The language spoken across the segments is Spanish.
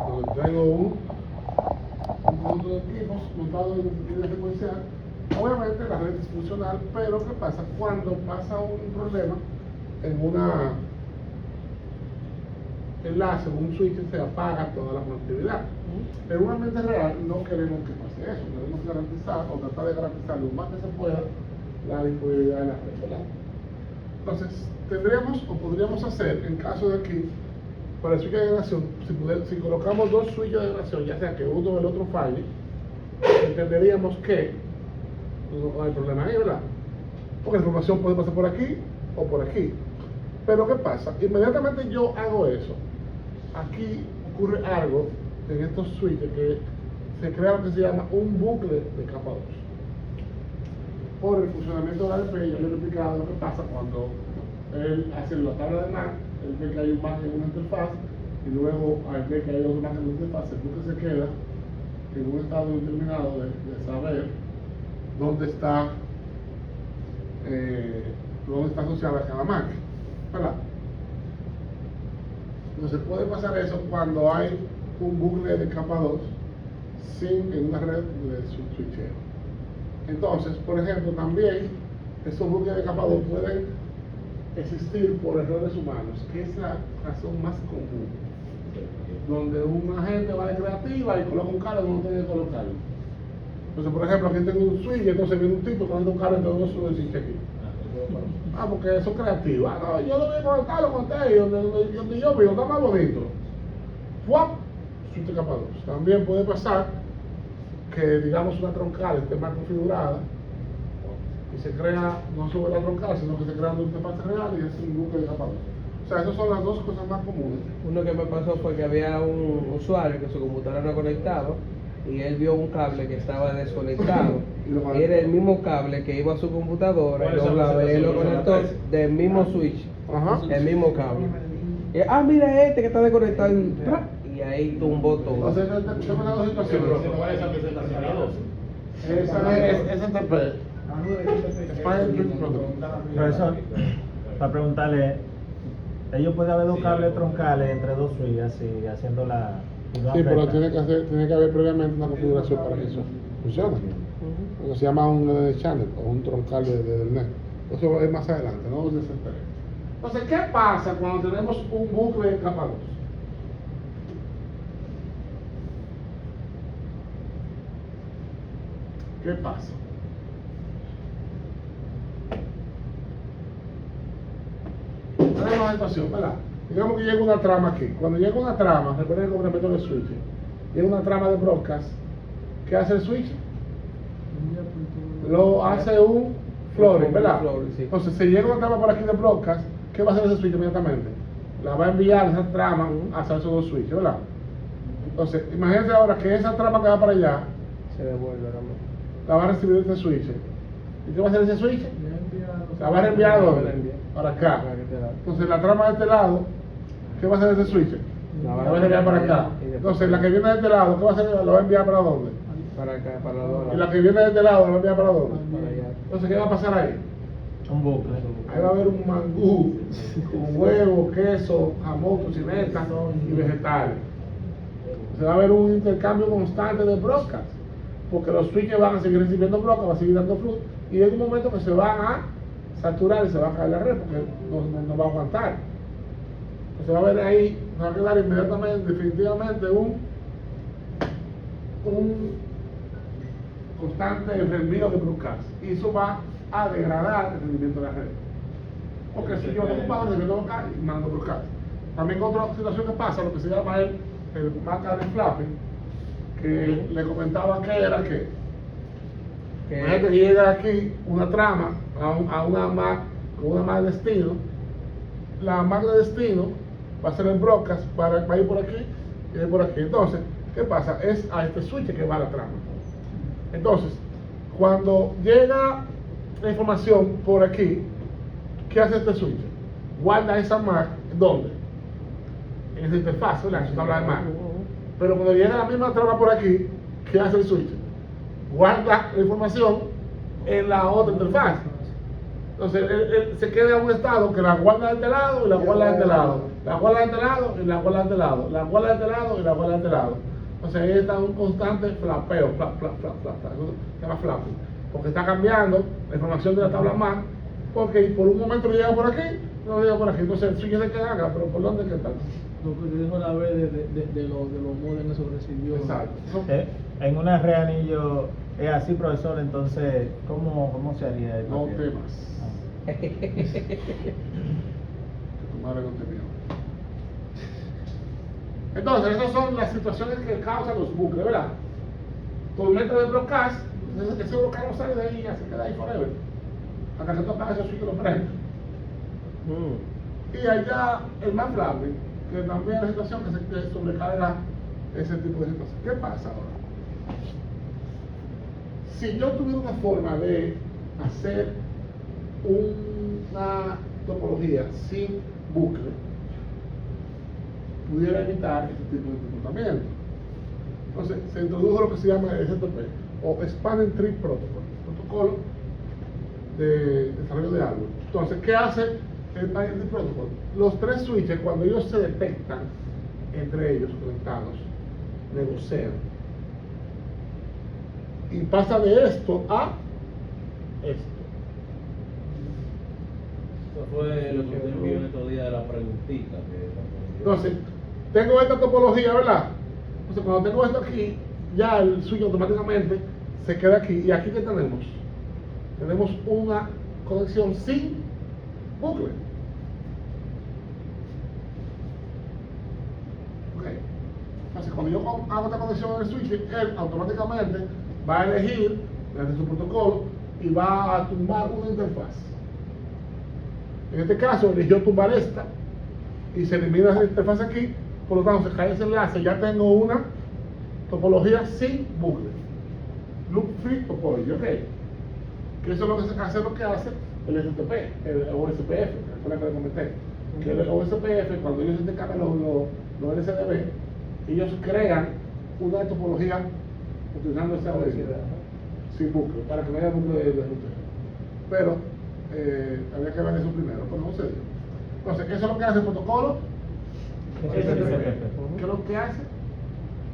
donde tengo un conjunto de equipos montado en línea secuencial. Obviamente la red es funcional, pero ¿qué pasa? Cuando pasa un problema en una enlace, un switch, se apaga toda la conectividad. En un ambiente real no queremos que pase eso, queremos garantizar o tratar de garantizar lo más que se pueda la disponibilidad de la red, ¿verdad? Entonces, tendríamos o podríamos hacer, en caso de aquí, para el switch de generación, si colocamos dos switches de generación, ya sea que uno o el otro falle, entenderíamos que no hay problema ahí, ¿verdad? Porque la información puede pasar por aquí o por aquí. Pero ¿qué pasa? Inmediatamente yo hago eso, aquí ocurre algo en estos switches que se crea lo que se llama un bucle de capa 2. Por el funcionamiento de la ADP, ya le he explicado lo que pasa cuando él hace la tabla de MAC, él ve que hay un MAC en una interfaz, y luego al ver que hay otro MAC en una interfaz, el bucle se queda en un estado determinado de saber dónde está asociada cada MAC, ¿verdad? Entonces puede pasar eso cuando hay un bucle de capa 2 en una red de switcheo. Entonces, por ejemplo, también estos bucles de capa 2 pueden existir por errores humanos, que es la razón más común, donde un agente va de creativa y coloca un cable donde no tiene que colocarlo. Entonces, por ejemplo, aquí tengo un switch, entonces viene un tipo colocando un cable entre dos switches aquí. Porque eso es creativo. No, yo lo voy a conectar, lo conté, y donde yo vivo, está más bonito. ¡Fuap! Switch de capa 2. También puede pasar que, digamos, una troncal esté mal configurada y se crea, no sobre la troncal, sino que se crea una interfaz real y es un bucle de capa 2. O sea, esas son las dos cosas más comunes. Uno que me pasó fue que había un usuario que su computadora no conectaba y él vio un cable que estaba desconectado y era el mismo cable que iba a su computadora y él lo conectó del mismo switch. Ajá. El mismo cable. Y, mira este que está desconectado y ahí tumbó todo. Entonces, yo me hago situación. Esa es TP. Profesor, para preguntarle, ¿ellos pueden haber dos cables troncales entre dos switches así, haciendo la... Sí, pero tiene que haber previamente una configuración para que eso funcione. Lo que se llama un ND channel o un troncal del NET. Eso es más adelante, no os desesperéis. Entonces, ¿qué pasa cuando tenemos un bucle de capa 2? ¿Qué pasa? Tenemos una situación, ¿verdad? Digamos que llega una trama aquí. Cuando llega una trama, recuerden el complemento del switch, llega una trama de broadcast, ¿qué hace el switch? Lo hace un flooring, ¿verdad? Entonces, si llega una trama por aquí de broadcast, ¿qué va a hacer ese switch inmediatamente? La va a enviar esa trama hacia esos dos switches, ¿verdad? Entonces, imagínense ahora que esa trama que va para allá, Se devuelve la va a recibir este switch. ¿Y qué va a hacer ese switch? La va a reenviar ¿a dónde? Para acá. Entonces, la trama de este lado, ¿qué va a hacer ese switch? La va a enviar para acá. Entonces, la que viene de este lado, ¿qué va a hacer? La va a enviar para dónde? Para acá, para la dona. Y la que viene de este lado, ¿la va a enviar para dónde? Para allá. Entonces, ¿qué va a pasar ahí? Un bucle. Ahí va a haber un mangú con huevo, queso, jamón, tocineta y vegetales. Se va a haber un intercambio constante de broadcast, porque los switches van a seguir recibiendo broadcast, van a seguir dando flujo, y hay un momento que se van a saturar y se va a caer la red, porque no va a aguantar. Se va a ver ahí, se va a quedar inmediatamente, definitivamente, un constante reenvío de broadcast, y eso va a degradar el rendimiento de la red. Porque si yo tengo un padre que no cae y mando broadcast. También otra situación que pasa, lo que se llama el marca de flapping, que le comentaba que era que imagínate que llega aquí una trama a una MAC con una MAC de destino, la MAC de destino va a ser el broadcast para ir por aquí y ir por aquí. Entonces, ¿qué pasa? Es a este switch que va la trama. Entonces, cuando llega la información por aquí, ¿qué hace este switch? Guarda esa MAC, ¿dónde? En esa interfaz, ¿verdad? Eso habla de MAC. Pero cuando llega la misma trama por aquí, ¿qué hace el switch? Guarda la información en la otra interfaz. Entonces, él se queda en un estado que la guarda de este lado y la guarda de este lado. la guarda de este lado y la guarda de este lado, la guarda de este lado y la guarda de este lado. Entonces ahí está un constante flapeo, flap, flap, flap, flap, flap, eso se llama flapping, porque está cambiando la información de la tabla más, porque por un momento llega por aquí, no llega por aquí, entonces el switch se queda acá, pero ¿por dónde que está? Lo que te dijo la vez de los modems eso recibió. Exacto. En una red anillo es así, profesor, entonces, ¿cómo se haría esto? No temas. Que tu madre no te vio. Entonces, esas son las situaciones que causan los bucles, ¿verdad? Tormenta de broadcast, ese broadcast no sale de ahí, ya se queda ahí forever. Hasta que tú apagas ese switch y lo prendes. Y allá el más grave, que también es la situación que se sobrecarga ese tipo de situación. ¿Qué pasa ahora? Si yo tuviera una forma de hacer una topología sin bucle, pudiera evitar ese tipo de comportamiento. Entonces, se introdujo lo que se llama el STP, o Spanning Tree Protocol, protocolo de desarrollo de árbol. Entonces, ¿qué hace el Spanning Tree Protocol? Los tres switches, cuando ellos se detectan entre ellos conectados, negocian. Y pasa de esto a esto. Eso fue lo que usted envió en estos días de la preguntita. Entonces, tengo esta topología, ¿verdad? Entonces, cuando tengo esto aquí, ya el switch automáticamente se queda aquí. ¿Y aquí qué tenemos? Tenemos una conexión sin bucle. Ok. Entonces, cuando yo hago esta conexión en el switch, él automáticamente va a elegir desde su protocolo y va a tumbar una interfaz. En este caso, eligió tumbar esta y se elimina esa interfaz aquí, por lo tanto se cae ese enlace, ya tengo una topología sin bucle, loop free topology, ok, que eso es lo que se hace, lo que hace el STP, el OSPF, que fue la que le comenté, que el OSPF, cuando ellos intercambian los LSDB, ellos crean una topología utilizando esa sin bucle, para que no haya bucle de ruta, pero había que ver eso primero, pero no se dio. Entonces, eso es lo que hace el protocolo. ¿Qué es lo que hace?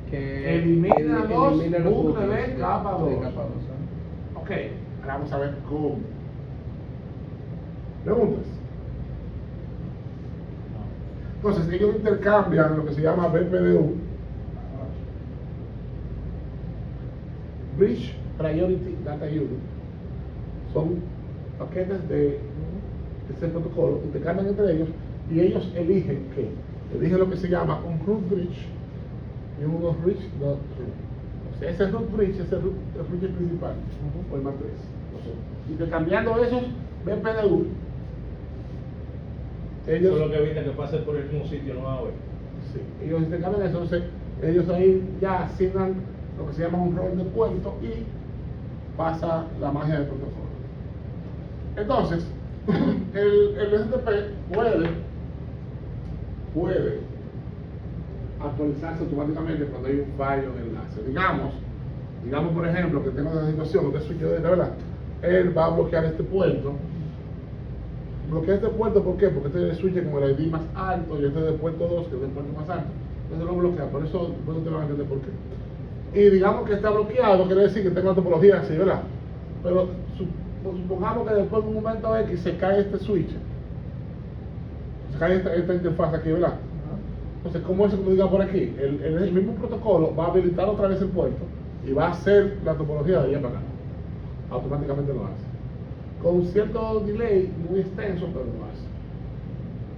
Que Elimina los bucles bucles de capa 2. de capa 2. Ok, ahora vamos a ver cómo. ¿Preguntas? Entonces, ellos intercambian lo que se llama BPDU, Bridge Priority Data Unit. Son paquetes de ese protocolo, intercambian entre ellos y ellos eligen qué. Eligen lo que se llama un root bridge y unos bridge not root. O sea, ese root bridge es el bridge principal, o el matriz. Intercambiando esos BPDU, ellos, Eso es lo que evita que pase por el mismo sitio nueva vez. sí, ellos intercambian eso, entonces ellos ahí ya asignan lo que se llama un rol de puerto y pasa la magia del protocolo. Entonces, el STP puede actualizarse automáticamente cuando hay un fallo en enlace. Digamos por ejemplo que tengo una situación, este switch de verdad, él va a bloquear este puerto. Bloquea este puerto, ¿por qué? Porque este es el switch como el ID más alto y este es el puerto 2, que es el puerto más alto. Entonces lo bloquea, por eso te van a entender por qué. Y digamos que está bloqueado, quiere decir que tengo la topología así, ¿verdad? Pero supongamos que después de un momento X se cae este switch, se cae esta interfaz aquí, ¿verdad? Entonces, ¿cómo es que lo diga por aquí? El mismo protocolo va a habilitar otra vez el puerto y va a hacer la topología de allá para acá. Automáticamente lo hace. Con cierto delay muy extenso, pero lo hace.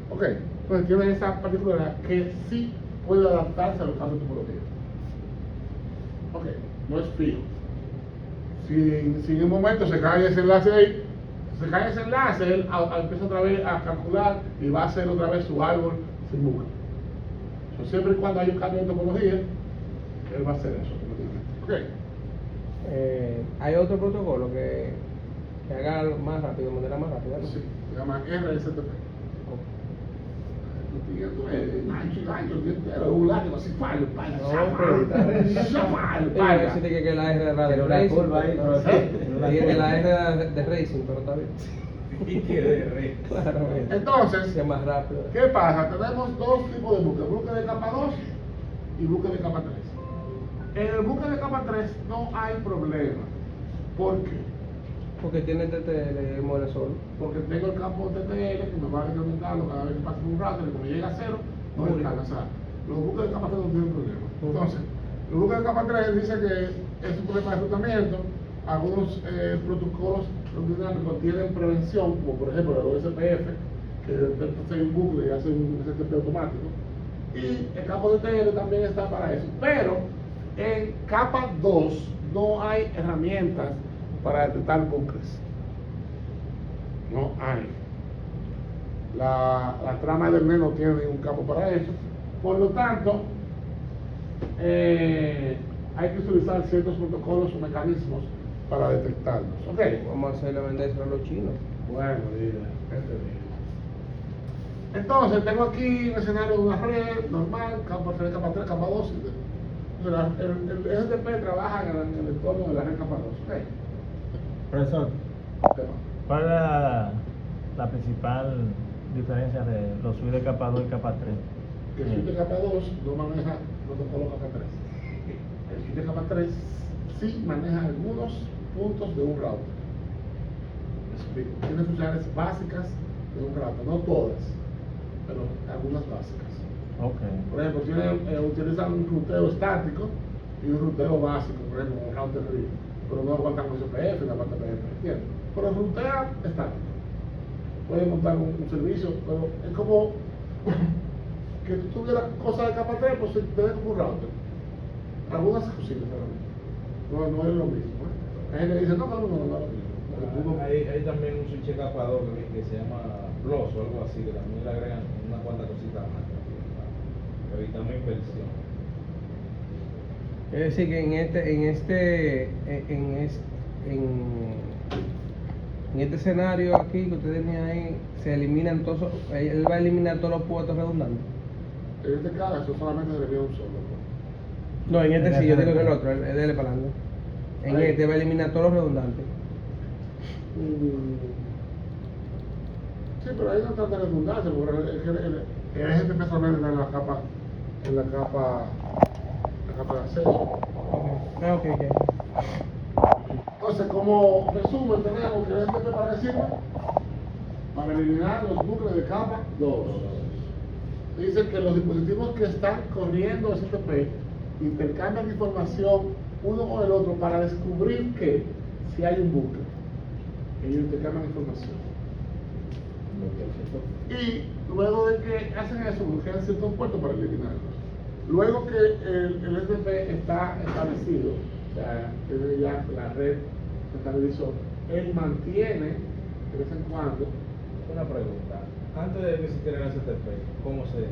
Ok, entonces tiene esa particularidad que sí puede adaptarse a los cambios de topología. Ok, no es fijo. Si en un momento se cae ese enlace ahí, él empieza otra vez a calcular y va a hacer otra vez su árbol sin bucle. Siempre y cuando hay un cambio de topología, él va a hacer eso automáticamente. Ok. Hay otro protocolo que haga más rápido, de manera más rápida, ¿no? Sí, se llama RSTP. Decirte que la R de radio Tiene una racing, curva ahí, pero- profesor. Tiene la R de racing, pero está bien. Y que de resto. Claramente. Entonces, Sea más rápido. ¿qué pasa? Tenemos dos tipos de buques, buque de capa 2 y buque de capa 3. En el buque de capa 3 no hay problema. ¿Por qué? Porque tiene TTL, muere solo. Porque tengo el campo TTL que me va a incrementarlo cada vez que pase un rato y como llega a cero, no Muy descarga. O sea, los buques de capa 3 no tienen problema. Ujú. Entonces, los buques de capa 3 dice que es un problema de rutamiento. Algunos protocolos dinámicos tienen prevención, como por ejemplo el OSPF, que hace un bucle y hace un STP automático. Y el campo TTL también está para eso. Pero en capa 2 no hay herramientas para detectar bucles. No hay. La trama del NES no tiene ningún campo para eso. Por lo tanto, hay que utilizar ciertos protocolos o mecanismos para detectarlos. ¿Ok? Vamos a hacerle vendérselo a los chinos. Bueno, entonces tengo aquí un escenario de una red normal, capa 3, capa 3, capa 2. O sea, el SDP trabaja en el entorno de la red capa 2. ¿Ok? Profesor, Tema. ¿cuál es la principal diferencia de los suites de capa 2 y capa 3? Que el suite capa 2 no maneja protocolo capa 3. El suite capa 3 sí maneja algunos puntos de un router. Me explico. Tiene funciones básicas de un router, no todas, pero algunas básicas. Ok. Por ejemplo, utilizan un ruteo estático y un ruteo básico, por ejemplo, un router RIP, pero no aguantan SPF, no aguantan PF, ¿entiendes? Pero rutea estático. Pueden montar un servicio, pero es como que tú tuvieras cosas de capa 3, pues te den como un router. Algunas es posible, pero no es lo mismo. Hay gente que dice, no es lo mismo. Hay también un switch capa 2 que se llama Plus o algo así, que también le agregan una cuanta cosita más también, para evitar una inversión. Es decir, que en este escenario aquí que ustedes tienen ahí, se eliminan todos, él va a eliminar todos los puertos redundantes. En este caso, solamente se le envía un solo. No, en este sí, yo digo en el otro, el dele para adelante. En Ahí. este va a eliminar todos los redundantes. Sí, pero ahí no trata de redundancia, porque el STP solamente está en la capa de acceso. Ah, ok. Entonces, como resumen, tenemos que el STP para qué sirve, para eliminar los bucles de capa 2. Dice que los dispositivos que están corriendo STP intercambian información uno con el otro para descubrir que si hay un bucle. Ellos intercambian información. Y luego de que hacen eso, bloquean ciertos puertos para eliminarlos. Luego que el SDP está establecido, o sea, que ya la red se estabilizó, él mantiene de vez en cuando. Una pregunta, antes de que existiera el STP, ¿cómo se...?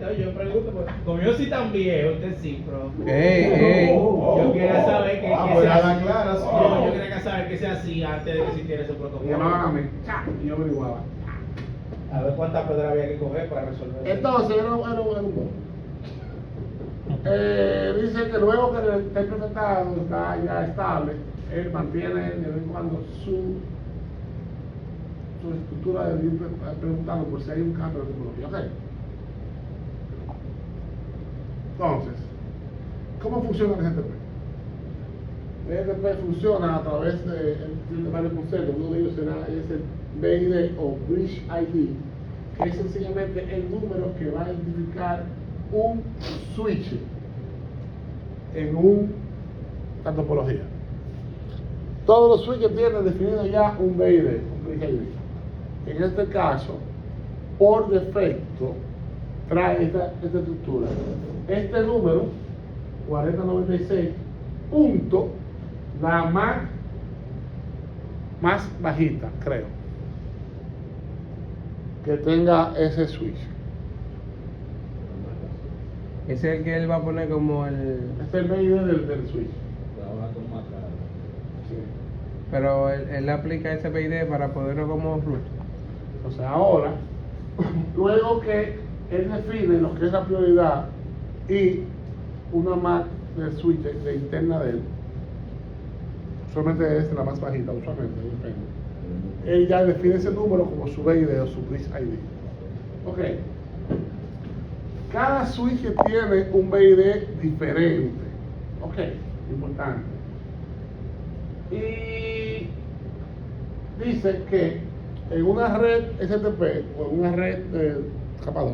No, yo pregunto, pues, como yo soy tan viejo, usted sí, profe. Yo quería saber que pues se ya la hacía. aclaras. Yo quería saber qué se hacía antes de que existiera ese Me protocolo. llamaban a mí, y yo averiguaba. A ver cuántas piedras había que coger para resolver. Entonces, era un bono. Dice que luego que está implementado, está ya estable, él mantiene de vez en cuando su estructura de ir preguntando por si hay un cambio de tecnología. ¿Ok? Entonces, ¿cómo funciona el GTP? El GTP funciona a través de varios conceptos. Uno de ellos es el BID o Bridge ID, que es sencillamente el número que va a identificar un switch en una topología. Todos los switches tienen definido ya un BID, un Bridge ID. En este caso, por defecto, trae esta estructura. Este número, 4096, punto, la MAC más bajita, creo, que tenga ese switch. Ese es el que él va a poner como el... Este es el BID del switch. Trabaja con más cara. Sí. Pero él aplica ese PID para poderlo como root. O sea, ahora, luego que él define lo que es la prioridad y una MAC del switch de interna de él, usualmente es la más bajita, usualmente, depende. Él ya define ese número como su BID o su bridge ID. Ok. Cada switch tiene un BID diferente. Ok, importante. Y dice que en una red STP o en una red de capa 2,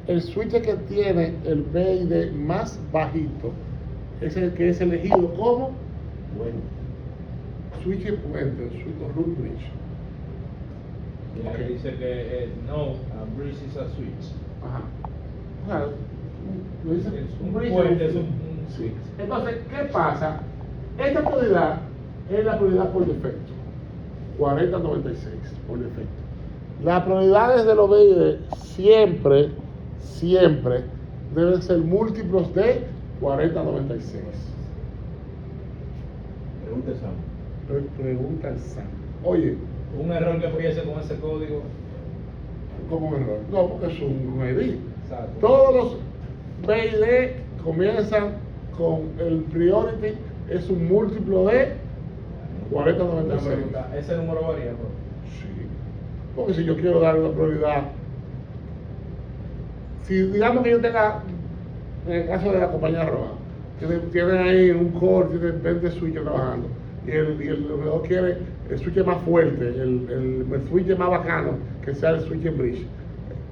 el switch que tiene el BID más bajito es el que es elegido como switch puente, switch o root bridge. Y ahí dice que no, a bridge is a switch. Ajá. Claro, lo dice Es un bridge puente, es es un switch. Entonces, ¿qué pasa? Esta prioridad es la prioridad por defecto. 4096 por defecto. Las prioridades de los BID siempre deben ser múltiplos de 4096. Pregunta Sam. Pregunta el Sam. Oye, Un error que empiece con ese código. ¿cómo un error? No, porque es un ID. Exacto. Todos los BID comienzan con el priority, es un múltiplo de Una 4096. pregunta, ¿ese número varía, bro? Sí. Porque si yo quiero dar una prioridad, si digamos que yo tenga, en el caso de la compañía roja, tienen ahí un core, tienen 20 switches trabajando, y el operador quiere el switch más fuerte, el switch más bacano, que sea el switch en bridge.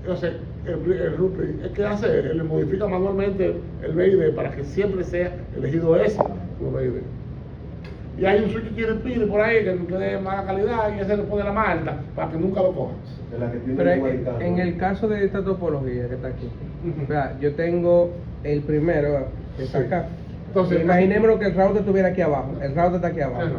Entonces, el root bridge, ¿qué hace? Él le modifica manualmente el BID para que siempre sea elegido ese como BID. Y hay un switch que quiere pide por ahí que dé mala calidad y ese le pone la más alta para que nunca lo coja. De la que tiene Pero igual en el caso de esta topología que está aquí, Ujú. vea, yo tengo el primero, ¿verdad? Que está Sí. acá. Entonces, Imaginémonos que el router estuviera aquí abajo. El router está aquí abajo. Ajá.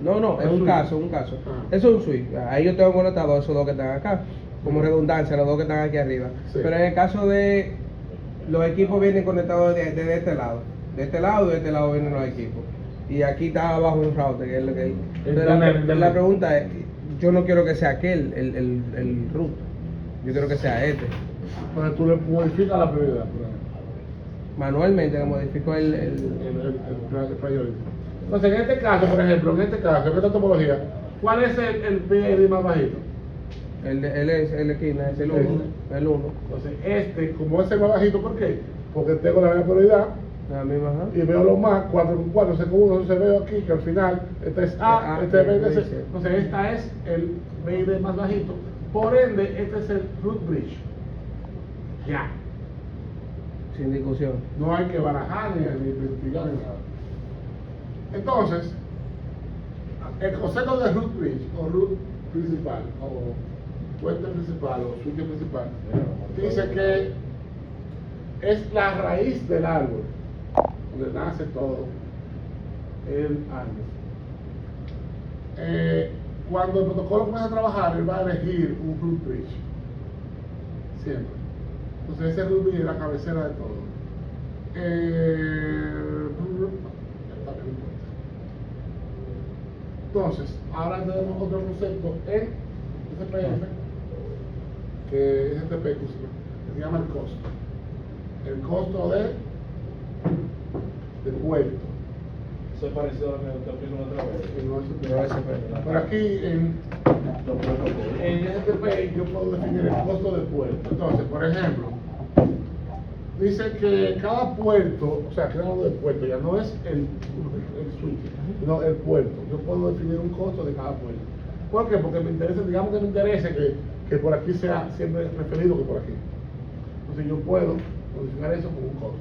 No, es El un switch. caso, un caso. Ajá. Eso es un switch. Ahí yo tengo conectado esos dos que están acá. Como redundancia, los dos que están aquí arriba. Sí. Pero en el caso de los equipos vienen conectados de este lado. De este lado y de este lado vienen los equipos. Y aquí está abajo un router, que es lo que Entonces, la pregunta es, yo no quiero que sea aquel, el root. Yo quiero que sea este. Entonces tú le modificas la prioridad, por ejemplo. Manualmente le modifico el El priority. Entonces, en este caso, por ejemplo, en esta topología, ¿cuál es el BID más bajito? el esquina, es el 1. El 1. Entonces, como es el más bajito, ¿por qué? Porque tengo la misma prioridad La misma, ajá. y veo los más, 4 con 4, 6 con 1, entonces veo aquí que al final, este es A, Ah, este es B, sí, este es sí. C. Entonces, esta es el BID más bajito, por ende, este es el root bridge. Ya. Sin discusión. No hay que barajar ni investigar ni nada. Entonces, el concepto de root bridge o root principal o puente principal o switch principal dice que es la raíz del árbol donde nace todo el árbol. Cuando el protocolo comienza a trabajar, él va a elegir un root bridge siempre. Entonces ese root bridge es la cabecera de todo. Entonces, ahora tenemos otro concepto en SPF, que es STP, que se llama el costo. El costo de puerto. Eso es parecido a lo que usted explicó otra vez. Que no es STP. No es STP. Pero aquí en STP yo puedo definir el costo de puerto. Entonces, por ejemplo, dice que cada puerto, o sea, cada uno de puerto ya no es el switch, sino el puerto. Yo puedo definir un costo de cada puerto. ¿Por qué? Porque me interesa, digamos que me interesa que por aquí sea siempre preferido que por aquí. Entonces yo puedo modificar eso con un costo.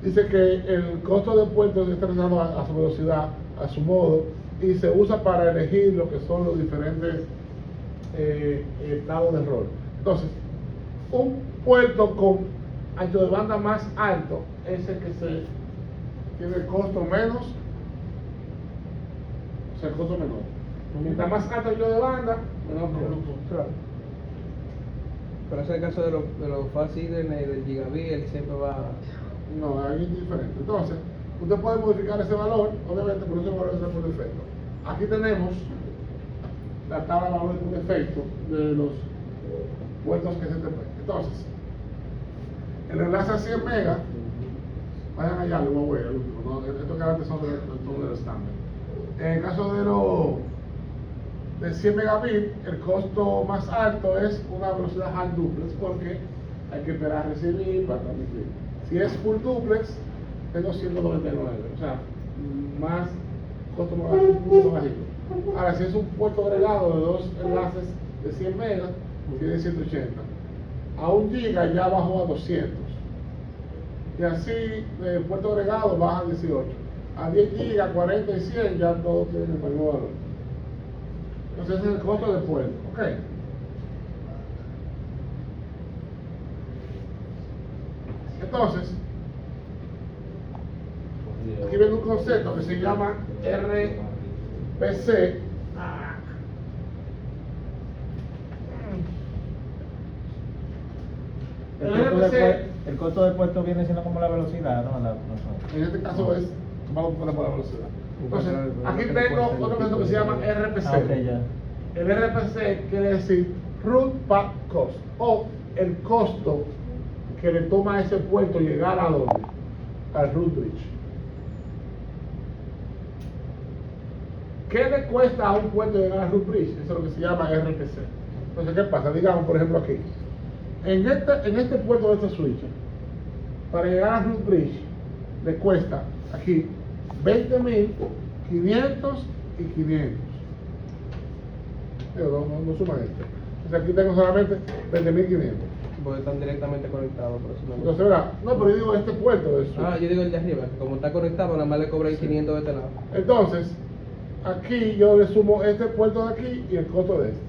Dice que el costo de puerto está relacionado a su velocidad, a su modo, y se usa para elegir lo que son los diferentes estados de rol. Entonces, un puerto con ancho de banda más alto es el que tiene el costo menos, o sea, el costo menor. Mientras más alto el ancho de banda, menor costo. Claro. Pero ese es el caso de los fast Ethernet y del gigabit, él siempre va. No, ahí es diferente. Entonces, usted puede modificar ese valor, obviamente, por ese valor es por defecto. Aquí tenemos la tabla de valores por defecto de los puertos que se te pueden. Entonces, el enlace a 100 megas, vayan allá, lo voy a ver, el último, ¿no? Estos que antes son del estándar. En el caso de 100 megabits, el costo más alto es una velocidad hard duplex porque hay que esperar a recibir para transmitir. Si es full duplex, tengo 199, o sea, más costo más bajito. Ahora, si es un puerto agregado de dos enlaces de 100 megas, tiene 180. A 1 giga ya bajó a 200. Y así, el puerto agregado baja a 18. A 10 gigas, 40 y 100 ya todos tienen el mismo valor. Entonces ese es el costo del puerto. Ok. Entonces, aquí viene un concepto que se llama RPC. El costo del puerto viene siendo como la velocidad, ¿no? En este caso es, vamos a poner por la velocidad. Entonces, aquí tengo otro concepto que se llama RPC. Ah, ok, ya. El RPC quiere decir Route Path Cost, o el costo que le toma a ese puerto llegar a dónde, al Route Bridge. ¿Qué le cuesta a un puerto llegar al Route Bridge? Eso es lo que se llama RPC. Entonces, ¿qué pasa? Digamos, por ejemplo, aquí. En este puerto de este switch, para llegar al Route Bridge, le cuesta aquí 20.000, 500 y 500. No suma esto. Entonces aquí tengo solamente 20.500. Porque están directamente conectados, por eso no. Entonces, ¿verdad? No, pero yo digo este puerto de switch. Ah, yo digo el de arriba, que como está conectado, nada más le cobran 500 de este lado. Entonces, aquí yo le sumo este puerto de aquí y el costo de este.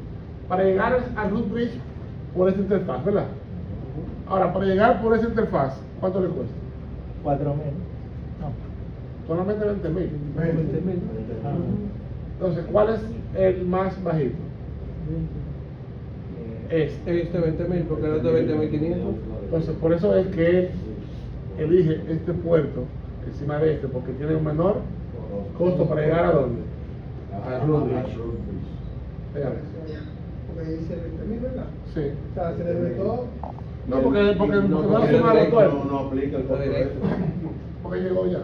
Para llegar al Route Bridge por esta interfaz, ¿verdad? Ahora, para llegar por esa interfaz, ¿cuánto le cuesta? 4.000. No. Solamente 20.000. 20.000. Ah. Entonces, ¿cuál es el más bajito? Este. Este 20.000, porque el otro 20.500. Entonces, por eso es que él elige este puerto encima de este, porque tiene un menor costo para llegar a dónde? Al Route Bridge. Fíjate. Porque dice 20.000, ¿verdad? Sí. O sea, se le vetó. No, porque no no, suma los puertos. No aplica el costo Directo. Porque llegó ya.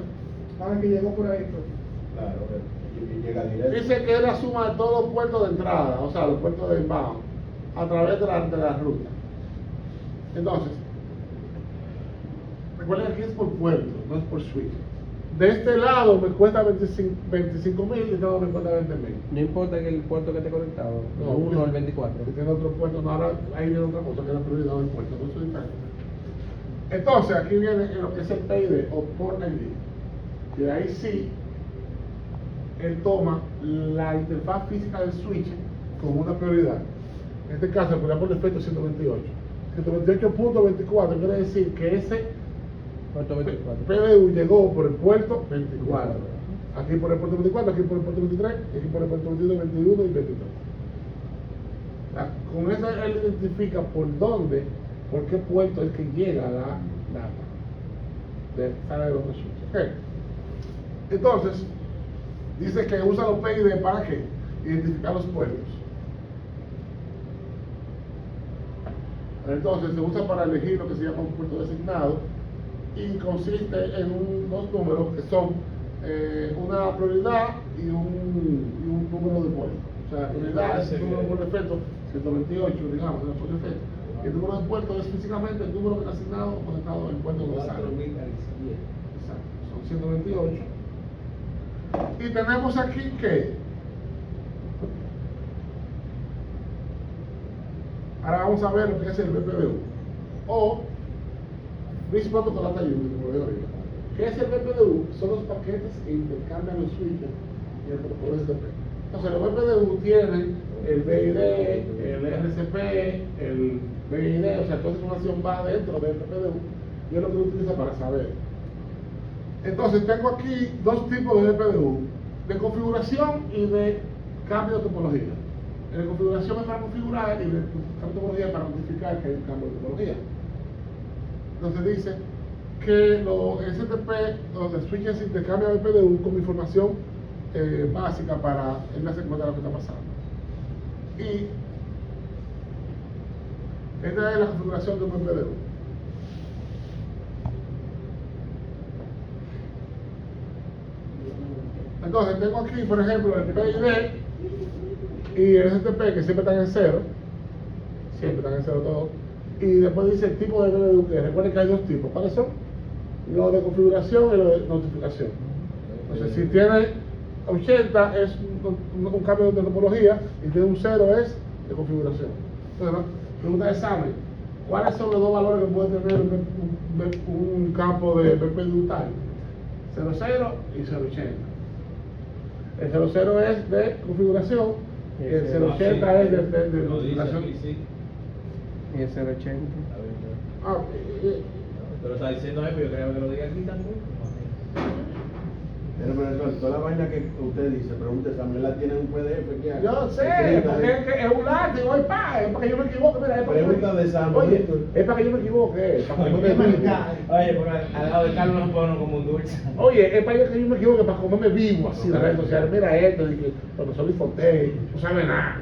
Saben que llegó por ahí, pues. Claro, y llega directo. Dice que es la suma de todos los puertos de entrada, o sea, los puertos de inbound, a través de la ruta. Entonces, recuerden que aquí es por puerto, no es por switch. De este lado me cuesta 25.000 y de este lado me cuesta 20.000. No importa que el puerto que esté conectado, No, el 1 o el 24. Si tiene otro puerto, no, ahora ahí viene otra cosa que es la prioridad del puerto, no es diferente. Entonces, aquí viene lo que es el PID o Port ID. Y ahí sí, él toma la interfaz física del switch como una prioridad. En este caso, el por defecto es 128. 128.24 quiere decir que ese Puerto 24. PDU llegó por el puerto 24. Aquí por el puerto 24, aquí por el puerto 23, y aquí por el puerto 22, 21 y 23. Con eso él identifica por dónde, por qué puerto es que llega la data de sale de los switches. Okay. Entonces, dice que usa los PID para qué? Identificar los puertos. Entonces se usa para elegir lo que se llama un puerto designado y consiste en dos números que son una prioridad y un número de puerto. O sea, la prioridad es el número por defecto, 128, digamos, por defecto. Y el número de puerto es físicamente el número que está asignado o conectado al puerto donde sale. Exacto, son 128. Y tenemos aquí que ahora vamos a ver lo que es el BPDU o Bridge Protocol Data Unit, como veo ahorita. ¿Qué es el BPDU? Son los paquetes que intercambian los switches y el protocolo SDP. Entonces, los BPDU tienen el BID, el RCP, el BID, o sea, toda esa información va dentro del BPDU y es lo que uno utiliza para saber. Entonces, tengo aquí dos tipos de BPDU, de configuración y de cambio de topología. En la configuración es para configurar y en la cambio de topología es para notificar que hay un cambio de topología. Entonces dice que los STP, los switches intercambian el PDU como información básica para él darse cuenta de lo que está pasando. Y esta es la configuración de un PDU. Entonces tengo aquí, por ejemplo, el PID y el STP que siempre están en cero. Siempre están en cero todos. Y después dice el tipo de PDU, que recuerden que hay dos tipos. ¿Cuáles son? Lo de configuración y lo de notificación. Entonces, si tiene 80 es un cambio de topología y tiene un 0 es de configuración. Entonces, ¿no? Pregunta de examen. ¿Cuáles son los dos valores que puede tener un campo de PPDU tal? 00 y 080. El 00 es de configuración y el 080 es de Lo dice notificación. aquí, sí. Y el 080. Está bien, claro. Ah, Pero está diciendo eso, yo creo que lo diga aquí también. Pero profesor, toda la vaina que usted dice, pregunte, Samuel la tiene en un PDF que hay. yo sé, Escrita porque ahí. es un látigo, es para que yo me equivoque, mira, es para que Pregunta de Samuel. Oye, es para que yo me equivoque, es para que no me vivo. Oye, pero al lado de Carlos no pone como un dulce. Oye, es para que yo me equivoque, para comerme vivo así en las redes sociales. Mira esto, y que profesor Lifonte, no sabe nada.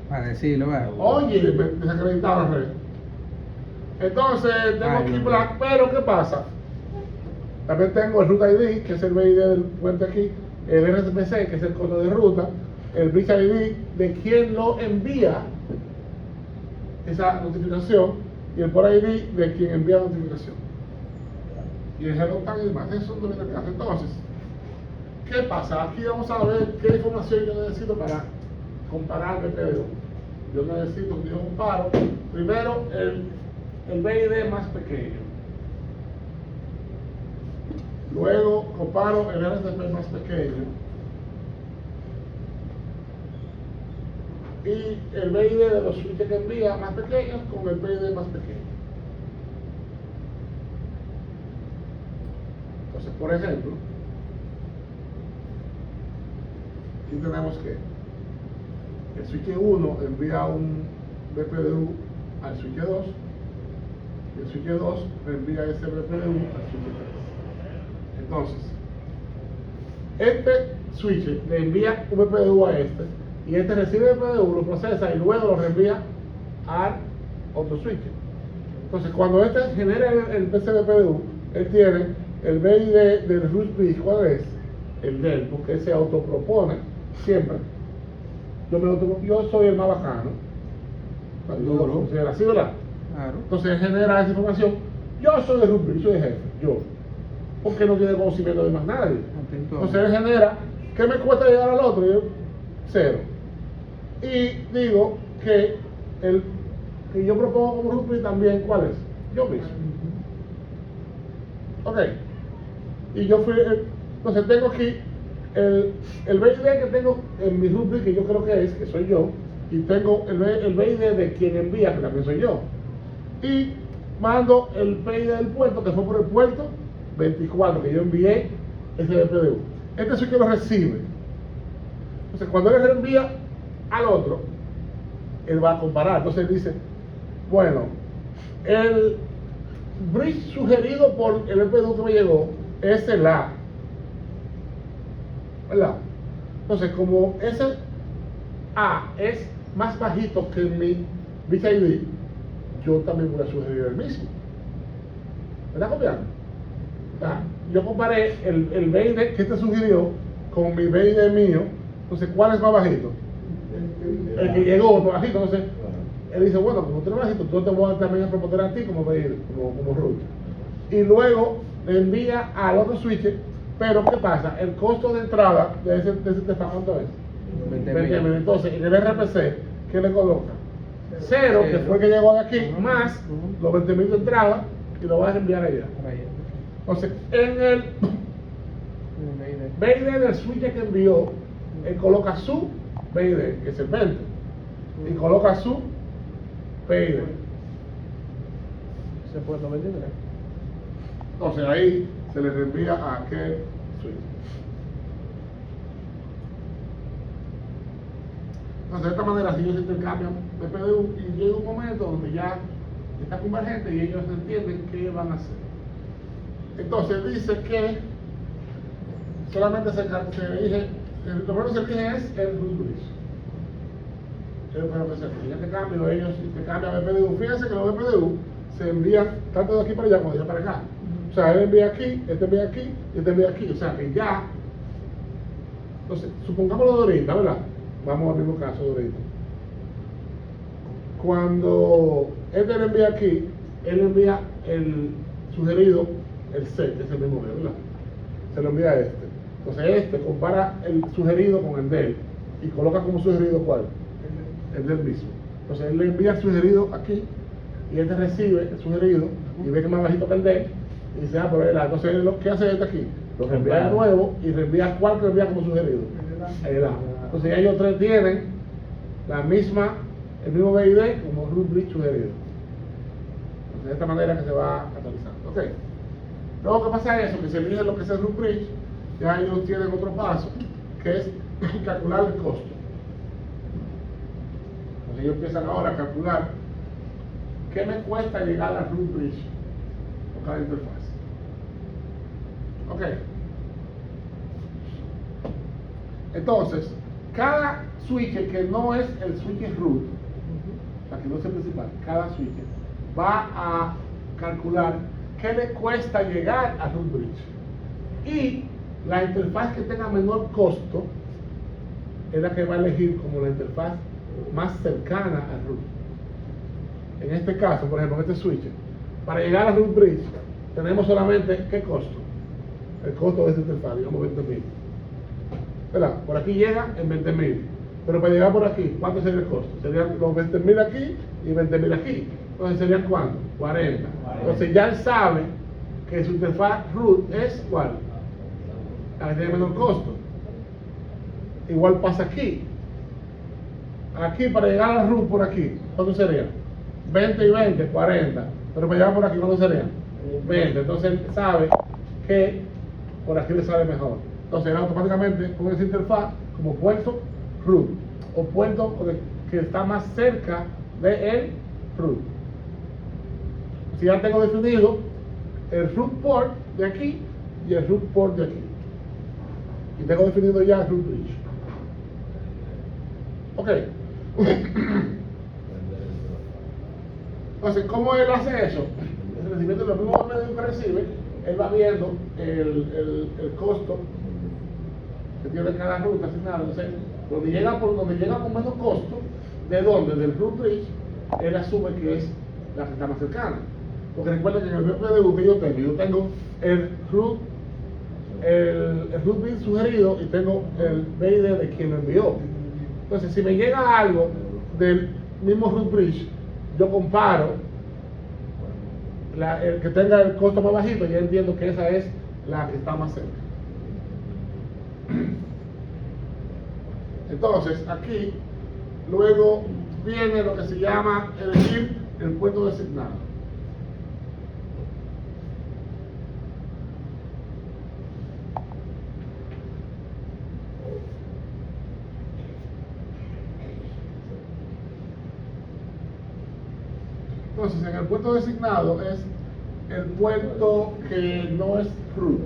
Para decirlo, ¿verdad? Oye, me desacreditaron las redes. Entonces, tengo Ay, aquí no. Black, pero ¿qué pasa? También tengo el Root ID, que es el BID del puente aquí, el RCPC, que es el código de ruta, el Bridge ID de quien lo envía esa notificación, y el Port ID de quien envía la notificación. Y el Hello Tag y demás, eso no viene al caso. Entonces, ¿qué pasa? Aquí vamos a ver qué información yo necesito para comparar el PDU. Yo necesito que yo comparo primero el BID más pequeño. Luego comparo el RCP más pequeño y el BID de los switches que envía más pequeños con el BID más pequeño. Entonces, por ejemplo, aquí tenemos que el switch 1 envía un BPDU al switch 2 y el switch 2 envía ese BPDU al switch 3. Entonces, este switch le envía un BPDU a este y este recibe el BPDU, lo procesa y luego lo reenvía al otro switch. Entonces, cuando este genera el BPDU, él tiene el BID del root bridge. ¿Cuál es? El del, porque él se autopropone siempre. Yo soy el más bacano. Cuando lo considera así, ¿verdad? Claro. Entonces él genera esa información. Yo soy el root bridge, soy el jefe, yo. Porque no tiene conocimiento de más nadie. Entonces él genera, ¿qué me cuesta llegar al otro? Yo, 0. Y digo que el que yo propongo como root bridge también, ¿cuál es? Yo mismo. Ok. Y yo fui, entonces tengo aquí el BID que tengo en mi root bridge, que yo creo que soy yo, y tengo el BID de quien envía, que también soy yo. Y mando el BID del puerto, que fue por el puerto 24, que yo envié ese BPDU. Este sí que lo recibe. Entonces, cuando él reenvía al otro, él va a comparar. Entonces él dice, bueno, el bridge sugerido por el BPDU que me llegó es el A, ¿verdad? Entonces, como ese A es más bajito que mi bridge ID, yo también voy a sugerir el mismo. ¿Me está copiando? Yo comparé el BID que este sugirió con mi BID mío. Entonces, ¿cuál es más bajito? El que llegó más bajito. Entonces, él dice, bueno, como tú eres bajito, yo te voy a también a proponer a ti como BID, como root. Y luego le envía al otro switch, pero ¿qué pasa? El costo de entrada de ese interfaz, ¿cuánto es? 20.000. Entonces, en el RPC, ¿qué le coloca? 0, que fue el que llegó de aquí, más los 20.000 de entrada, y lo vas a enviar allá. Entonces, en el BID del switch que envió, él coloca su BID, que es el 20, y coloca su BID. Se puede 23. Entonces, ahí se le reenvía a aquel switch. Entonces, de esta manera, si ellos intercambian BPDU y llega un momento donde ya está convergente y ellos entienden qué van a hacer. Entonces dice que solamente se elige, lo primero que se elige es el root bridge. Es lo primero que se elige. En este cambio ellos intercambian BPDU. Fíjense que los BPDU se envían tanto de aquí para allá como de allá para acá. O sea, él envía aquí, este envía aquí y este envía aquí. O sea que ya Entonces, supongamos lo de ahorita, ¿verdad? Vamos al mismo caso de ahorita. Cuando él le envía aquí, él envía el sugerido, el C, que es el mismo de él, ¿verdad? Se lo envía a este. Entonces este compara el sugerido con el de él y coloca como sugerido ¿cuál? El del mismo. Entonces él le envía el sugerido aquí y este recibe el sugerido y ve que es más bajito que el de él y dice, ah, pero él, entonces lo que hace este aquí, lo reenvía de nuevo y reenvía ¿cuál que envía como sugerido? El A. Entonces ya ellos tres tienen la misma, el mismo BID como root bridge sugerido. Entonces de esta manera que se va catalizando. Ok. Luego que pasa eso, que se elige lo que es el root bridge, ya ellos tienen otro paso, que es calcular el costo. Entonces ellos empiezan ahora a calcular qué me cuesta llegar al root bridge por cada interfaz. Ok. Entonces, cada switch que no es el switch root, o sea, que no es el principal, cada switch va a calcular qué le cuesta llegar a root bridge. Y la interfaz que tenga menor costo es la que va a elegir como la interfaz más cercana al root. En este caso, por ejemplo, en este switch, para llegar a root bridge, tenemos solamente ¿qué costo? El costo de esta interfaz, digamos 20.000. ¿Verdad? Por aquí llega en 20.000. Pero para llegar por aquí, ¿cuánto sería el costo? Serían los 20.000 aquí y 20.000 aquí. Entonces serían ¿cuánto? 40. Entonces ya él sabe que su interfaz root es ¿cuál? La que tiene menor costo. Igual pasa aquí. Aquí para llegar al root por aquí, ¿cuánto sería? 20 y 20, 40. Pero para llegar por aquí, ¿cuánto sería? 20. Entonces él sabe que por aquí le sale mejor. Entonces él automáticamente pone esa interfaz como puerto root o puerto que está más cerca de el root. Si ya tengo definido el root port de aquí y el root port de aquí. Y tengo definido ya el root bridge. Ok. Entonces, ¿cómo él hace eso? El recibimiento de los mismos medios que recibe, él va viendo el costo que tiene cada ruta asignada. Entonces, donde llega con menos costo, ¿de dónde? Del root bridge, él asume que es la que está más cercana. Porque recuerden que en el PDU que yo tengo el root bridge sugerido y tengo el BID de quien lo envió. Entonces, si me llega algo del mismo root bridge, yo comparo el que tenga el costo más bajito, ya entiendo que esa es la que está más cerca. Entonces, aquí luego viene lo que se llama elegir el puerto designado. Entonces, en el puerto designado es el puerto que no es root.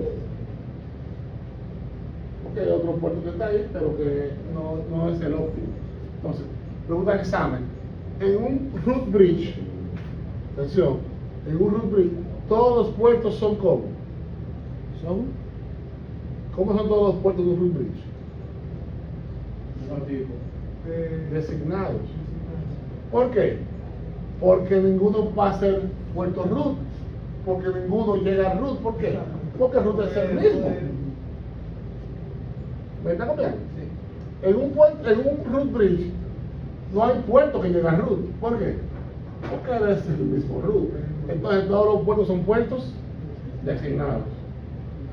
Porque hay otro puerto que está ahí, pero que no es el óptimo. Entonces, pregunta de examen. En un root bridge, atención, en un root bridge, todos los puertos son ¿cómo? ¿Cómo son todos los puertos de un root bridge? Designados. ¿Por qué? Porque ninguno va a ser puerto root, porque ninguno llega a root. ¿Por qué? Porque el root es el mismo. ¿Me está copiando? Sí. En un root bridge no hay puerto que llegue a root. ¿Por qué? Porque es el mismo root. Entonces todos los puertos son puertos designados.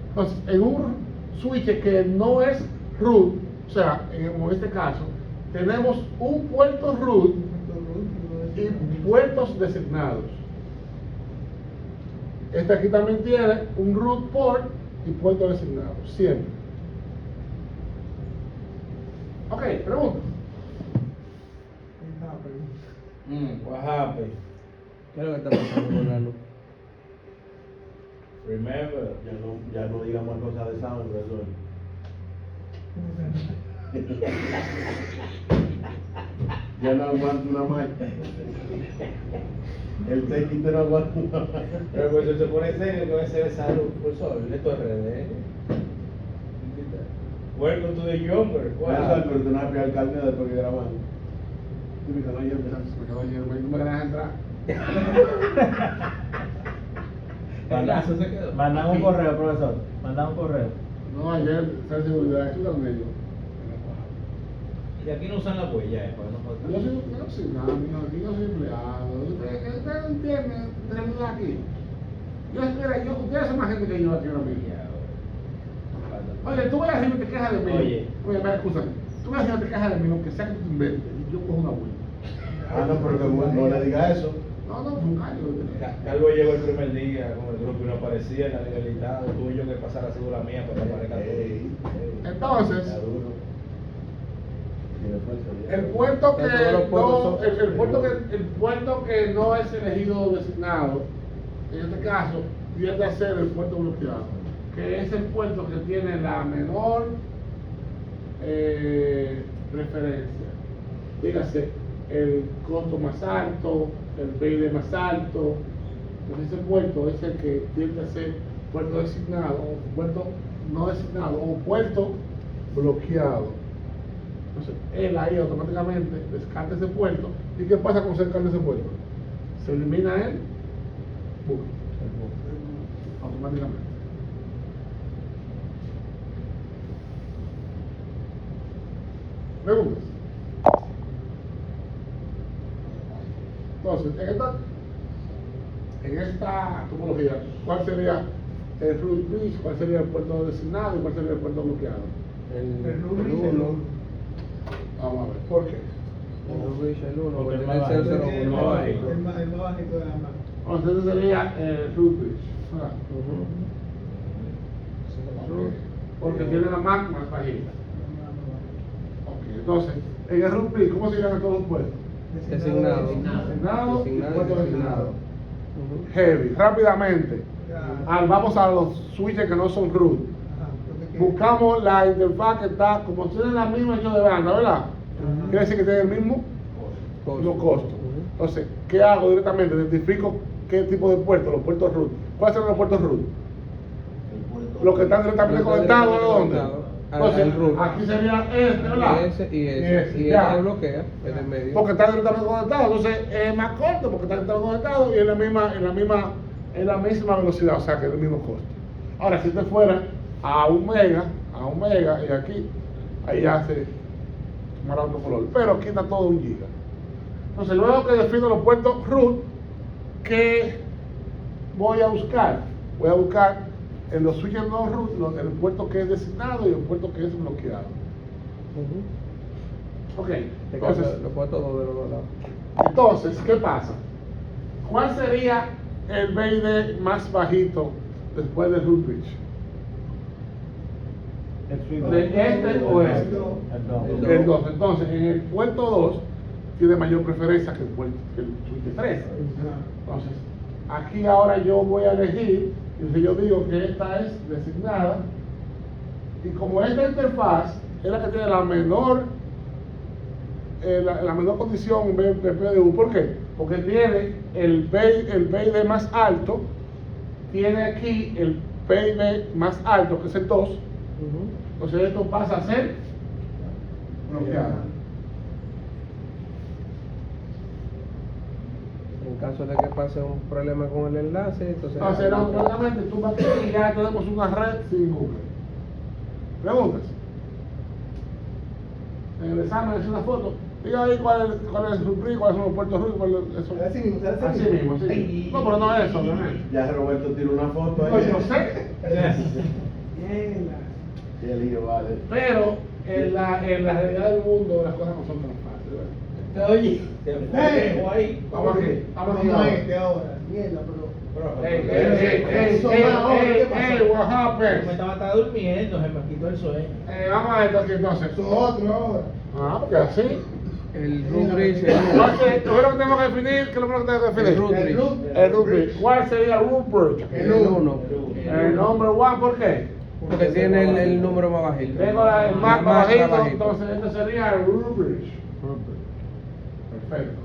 Entonces, en un switch que no es root, o sea, en este caso, tenemos un puerto root y puertos designados. Este aquí también tiene un root port y puerto designado, siempre. Ok, pregunta. What happened? ¿Qué es lo que está pasando con la luz? Remember. Ya no digamos cosas de examen, profesor. Ya no aguanto una más. El técnico no aguanta una más. Pero pues se pone serio que va a ser de salud. Profesor, esto es RD. Welcome to the jungle. Bueno, pero tú no has pillado el carnet después que grabamos. Y me quedó ayer, me quedó ayer, no me dejas entrar. Eso se quedó. Mandan un correo, profesor. Mandan un correo. No, ayer, está de seguridad, aquí están ellos. Y aquí no usan la huella, para no faltar. Yo no soy nada, aquí yo soy empleado. Ustedes no entienden de realidad aquí. Ustedes son más gente que yo aquí ahora mismo. Oye, tú vas a decir que te quejas de mí. Oye. Me excusa. Tú vas a decir que te quejas de mí, lo que sea que tú inventes, y yo cojo una vuelta. Ah, no, pero que no le diga eso. No, fue un gallo. Carlos llegó el primer día con el grupo y no aparecía en la legalidad. Tuve yo que pasar a segura mía para que aparezca todo. Entonces, Está duro. Tiene fuerza, ya. el puerto que Todos los puertos no, son- el puerto que no es elegido designado, en este caso, tiende a ser el puerto bloqueado, que es el puerto que tiene la menor preferencia. Dígase, el costo más alto, el PIB más alto. Pues ese puerto es el que tiende a ser puerto designado, o puerto no designado, o puerto bloqueado. Entonces, él ahí automáticamente descarta ese puerto. ¿Y qué pasa con descartar ese puerto? Se elimina el buque automáticamente. Preguntas. Entonces, en esta topología, ¿cuál sería el route bridge? ¿Cuál sería el puerto designado y cuál sería el puerto bloqueado? El Rubik, 1. Vamos a ver, ¿por qué? El Rubik, el 1, Porque porque es tiene más el bajito. 0,1 Es más ahí. bajito. El más bajito de la mano. Entonces, ese sería el route bridge. ¿Verdad? Ujú. Porque tiene la más bajita. Ok, entonces, en el route bridge, ¿cómo se llaman todos los puertos? Designado. Designado y puerto designado. Ujú. Heavy, rápidamente. Vamos a los switches que no son root. Buscamos la interfaz que está, como tiene la misma hecho de banda, ¿verdad? Quiere decir que tiene el mismo Costo. costo. Ujú. Entonces, ¿qué hago directamente? Identifico qué tipo de puerto, los puertos root. ¿Cuáles son los puertos root? Los que están directamente Los que están conectados, ¿a dónde? conectados Entonces, al root. aquí sería este, ¿verdad? Ese y ese. Y ya. este bloquea, el del medio. Porque está directamente conectado, entonces es más corto porque está directamente conectado y es la misma velocidad, o sea que es el mismo costo. Ahora, si usted fuera a un mega y aquí, ahí ya se tomará otro color, pero aquí está todo un giga. Entonces, luego que defino los puertos root, ¿qué voy a buscar? Voy a buscar en los switches no root, el puerto que es designado y el puerto que es bloqueado. Ujú. Ok, Te entonces, cambia los puertos dos de los dos lados. entonces, ¿qué pasa? ¿Cuál sería el BID más bajito después del root bridge? El suite. ¿De este o este? El dos. El 2. Entonces, en el puerto 2 tiene mayor preferencia que el switch 3. Entonces, aquí ahora yo voy a elegir, y si yo digo que esta es designada, y como esta interfaz es la que tiene la menor condición de PDU, ¿por qué? Porque tiene el PID más alto, tiene aquí el PID más alto, que es el 2, Ujú. entonces esto pasa a ser bloqueado. En caso de que pase un problema con el enlace, entonces. Entonces, automáticamente tú vas aquí y ya tenemos una red sin Google. ¿Preguntas? En el examen es una foto. Diga ahí cuál es el RUBRI, cuáles son los puertos RUBRI, cuál es eso. Así mismo, Así mismo, así. No, pero no es eso, obviamente. Ya Roberto tiró una foto ahí. No, yo sé. Bien, Y el lío, vale. Pero en la realidad del mundo las cosas no son tan fáciles. ¿verdad? Oye, Vamos aquí, vamos aquí. vamos a ahora. este ahora. Mierda, pero. Hey, what happened? Me estaba durmiendo, se me quitó el sueño. Vamos a esto aquí entonces. Eso otro ahora. Ah, porque así. El rubrik, ¿Cuál es lo primero que tengo que definir? ¿Qué es lo primero que tengo que definir? El root bridge. El rubrik. ¿Cuál sería el rubrik? El 1. El number one, ¿por qué? Porque tiene el número más bajito. Tengo el más La bajito, entonces este sería el rubrik. Perfecto.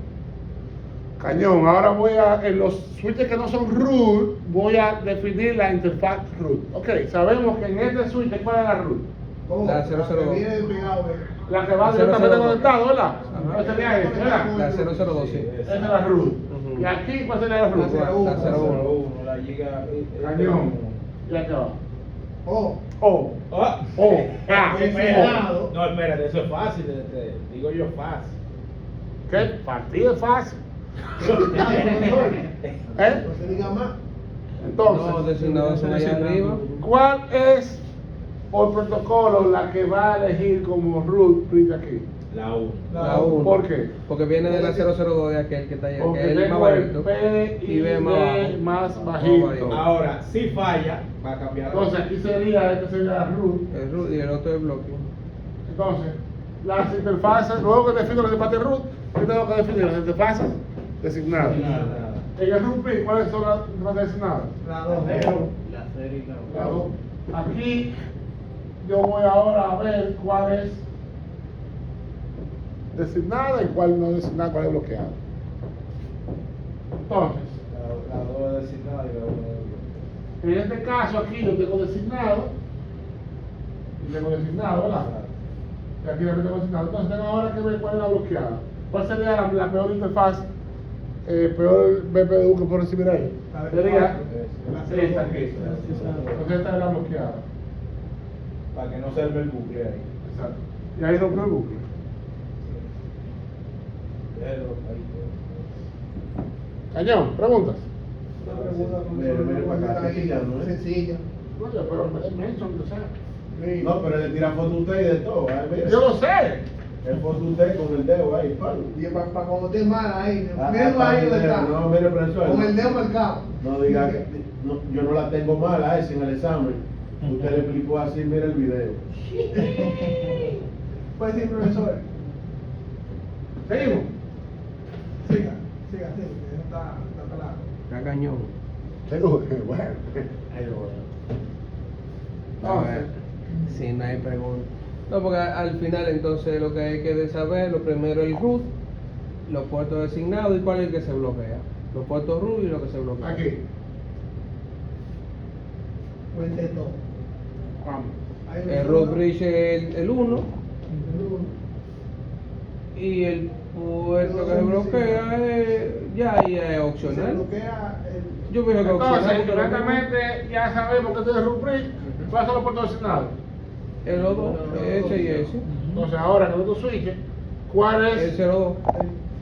Cañón, ahora voy a, en los switches que no son root, voy a definir la interfaz root. Ok, sabemos que en este switch, ¿cuál es la root? Oh, La la 002. que viene de pegado, La que va La directamente 002. conectado, ¿verdad? Ajá. Esa sería esa, ¿verdad? La 002, sí. Esa es la root. Ujú. Y aquí, ¿cuál sería la root? La 01. La giga. Cañón. Y acá va. Oh, O. Ah, O. Ah. Cerrado. No, espérate, eso es fácil, digo yo fácil. ¿Qué? Partido es fácil. ¿Eh? No se diga más. Entonces, No, designados son allá arriba. ¿cuál es por protocolo la que va a elegir como root bridge aquí? La 1. La 1. ¿Por qué? Porque viene de la 002 de aquel que está allá, Porque que es el más tengo el bajito. P y B más D bajo. más bajito. Ahora, si falla, va a cambiar. Entonces aquí sería, este sería la root. El root y el otro es bloque. Entonces, las interfaces, luego que defino las interfaces root, yo tengo que definir las interfaces designadas. Nada. En el root bridge, ¿cuáles son las interfaces designadas? La dos. La serie y la Claro. Aquí yo voy ahora a ver cuál es designada y cuál no es designada, cuál es bloqueada. Entonces, La 2 es designada y la 1 es en este caso aquí yo tengo designado, ¿verdad? Y aquí también tengo designado. Entonces tengo ahora que ver cuál es la bloqueada. ¿Cuál sería la peor interfaz, peor BPDU que puedo recibir ahí? La de Sería cuatro. esta aquí. Entonces esta es la bloqueada. para que no se arme el bucle ahí. Exacto. Y ahí rompió el bucle. Déjelo ahí. Cañón, preguntas. Una pregunta Mira, mira, para acá, ahí, sencilla, ¿no es? sencilla. Oye, pero es menso, aunque sea. Sí. No, pero le tira foto a usted y de todo. ¿eh? Mira. Yo lo sé. Es foto a usted con el dedo ahí, palo. Y para cuando esté mal ahí, Ah, mírenlo ah, ahí donde mire, está. no, mire, profesor, Con no. el dedo marcado. No diga que no, yo no la tengo mala a esa en el examen. Usted le explicó así, mira el video. Puede decir, profesor. Seguimos. Siga, que eso está claro. Está cañón. Bueno. A ver, si no hay pregunta. No, porque al final entonces lo que hay que saber, lo primero el root, los puertos designados y cuál es el que se bloquea. Los puertos root y lo que se bloquea. Aquí. Cuente todo. Vamos. Ahí El root bridge es el 1 y el puerto que se bloquea es, ya ahí es Se opcional. bloquea el. Yo pienso que Entonces, opcional. porque inmediatamente ya sabemos que este es root bridge. ¿Cuáles son los puertos designados? El 2, ese y ese. Entonces, ahora que tú switches, ¿cuál El es 02,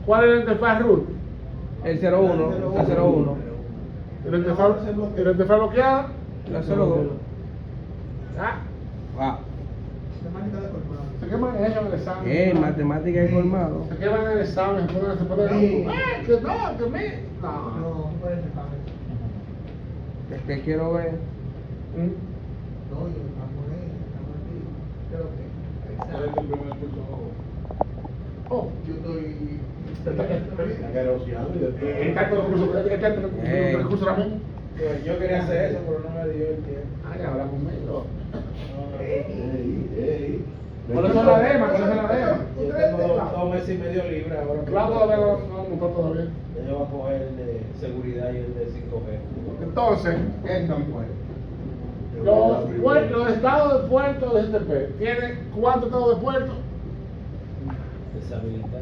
la interfaz root? el 01, la 01, ¿Y la interfaz bloqueada? la 02. Ah, Ah, Temática de colmado. se queman en eso en el examen. matemática y colmado. Se queman en el examen, se ponen, Sí. que no, que me. No. No, no puede ser fácil. Es que quiero ver. No, yo estamos aquí. Creo que. ¿Cuál es tu primer curso? Oh, Yo estoy. Cacaroseando y después. el recurso también. Yo quería hacer eso, pero no me dio el tiempo. Ay, habla conmigo. Ey. Por eso la dema, por eso la dema. Yo tengo 2 meses y medio libre ahora. Claro, todavía no montó todavía. Yo voy a coger el de seguridad y el de 5G. Entonces, los estados de puerto de GTP, ¿tiene cuántos estados de puerto? Deshabilitar.